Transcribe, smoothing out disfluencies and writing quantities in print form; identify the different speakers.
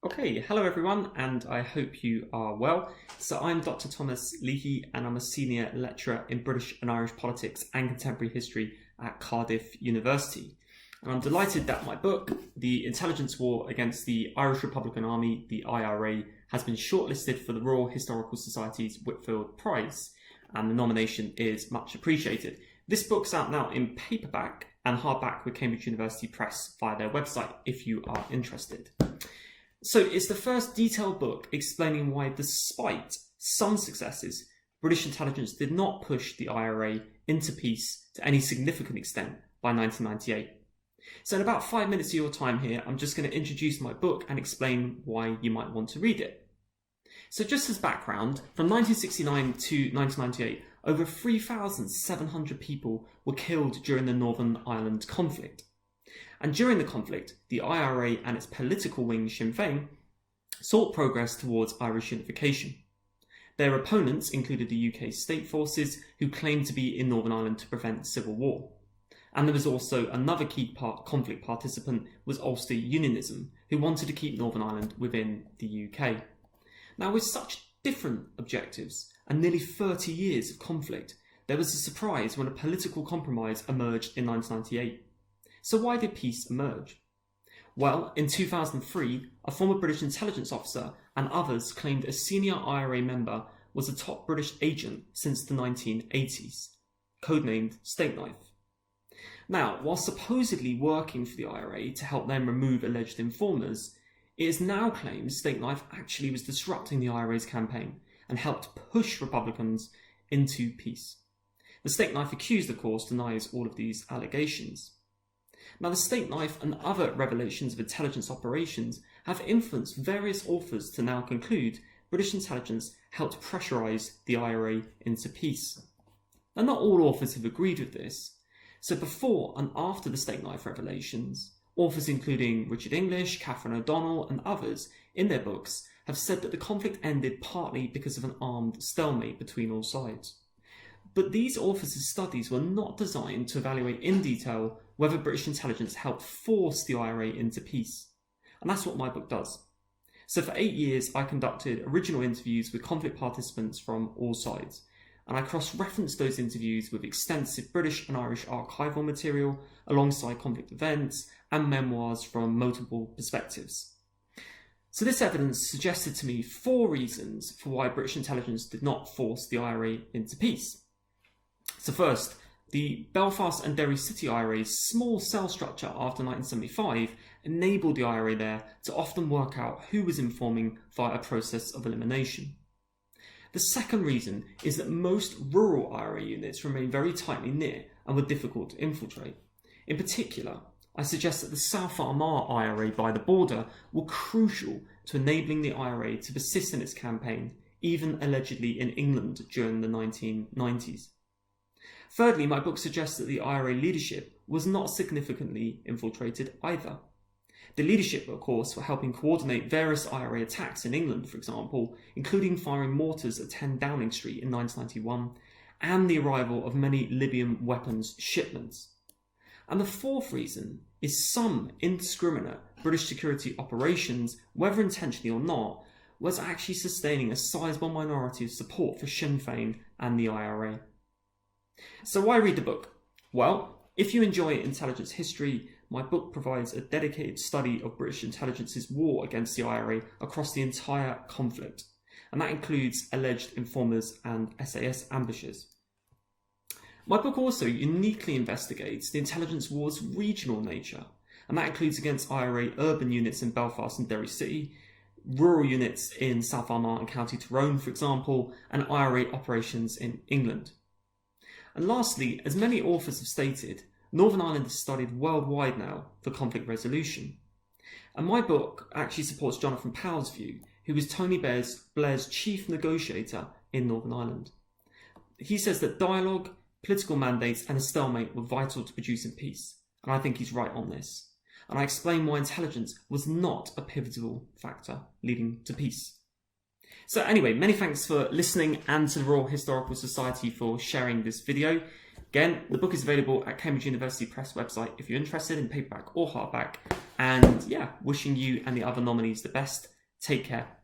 Speaker 1: Okay, hello everyone, and I hope you are well. So I'm Dr. Thomas Leahy, and I'm a senior lecturer in British and Irish politics and contemporary history at Cardiff University. And I'm delighted that my book, The Intelligence War Against the Irish Republican Army, the IRA, has been shortlisted for the Royal Historical Society's Whitfield Prize, and the nomination is much appreciated. This book's out now in paperback and hardback with Cambridge University Press via their website if you are interested. So it's the first detailed book explaining why, despite some successes, British intelligence did not push the IRA into peace to any significant extent by 1998. So in about 5 minutes of your time here, I'm just going to introduce my book and explain why you might want to read it. So just as background, from 1969 to 1998, over 3,700 people were killed during the Northern Ireland conflict. And during the conflict, the IRA and its political wing, Sinn Féin, sought progress towards Irish unification. Their opponents included the UK state forces, who claimed to be in Northern Ireland to prevent civil war. And there was also another key conflict participant, was Ulster Unionism, who wanted to keep Northern Ireland within the UK. Now, with such different objectives and nearly 30 years of conflict, there was a surprise when a political compromise emerged in 1998. So why did peace emerge? Well, in 2003, a former British intelligence officer and others claimed a senior IRA member was a top British agent since the 1980s, codenamed Steak Knife. Now, while supposedly working for the IRA to help them remove alleged informers, it is now claimed Steak Knife actually was disrupting the IRA's campaign and helped push Republicans into peace. The Steak Knife accused, of course, denies all of these allegations. Now, the Steak Knife and other revelations of intelligence operations have influenced various authors to now conclude British intelligence helped pressurise the IRA into peace. Now, not all authors have agreed with this. So before and after the Steak Knife revelations, authors including Richard English, Catherine O'Donnell and others in their books have said that the conflict ended partly because of an armed stalemate between all sides. But these authors' studies were not designed to evaluate in detail whether British intelligence helped force the IRA into peace. And that's what my book does. So for 8 years, I conducted original interviews with conflict participants from all sides. And I cross-referenced those interviews with extensive British and Irish archival material alongside conflict events and memoirs from multiple perspectives. So this evidence suggested to me 4 reasons for why British intelligence did not force the IRA into peace. So first, the Belfast and Derry City IRA's small cell structure after 1975 enabled the IRA there to often work out who was informing via a process of elimination. The second reason is that most rural IRA units remain very tightly knit and were difficult to infiltrate. In particular, I suggest that the South Armagh IRA by the border were crucial to enabling the IRA to persist in its campaign, even allegedly in England during the 1990s. Thirdly, my book suggests that the IRA leadership was not significantly infiltrated either. The leadership, of course, were helping coordinate various IRA attacks in England, for example, including firing mortars at 10 Downing Street in 1991, and the arrival of many Libyan weapons shipments. And the fourth reason is some indiscriminate British security operations, whether intentionally or not, was actually sustaining a sizable minority of support for Sinn Féin and the IRA. So why read the book? Well, if you enjoy intelligence history, my book provides a dedicated study of British intelligence's war against the IRA across the entire conflict, and that includes alleged informers and SAS ambushes. My book also uniquely investigates the intelligence war's regional nature, and that includes against IRA urban units in Belfast and Derry City, rural units in South Armagh and County Tyrone, for example, and IRA operations in England. And lastly, as many authors have stated, Northern Ireland is studied worldwide now for conflict resolution. And my book actually supports Jonathan Powell's view, who was Tony Blair's chief negotiator in Northern Ireland. He says that dialogue, political mandates and a stalemate were vital to producing peace. And I think he's right on this. And I explain why intelligence was not a pivotal factor leading to peace. So anyway, many thanks for listening, and to the Royal Historical Society for sharing this video. Again, the book is available at Cambridge University Press website if you're interested in paperback or hardback. And yeah, wishing you and the other nominees the best. Take care.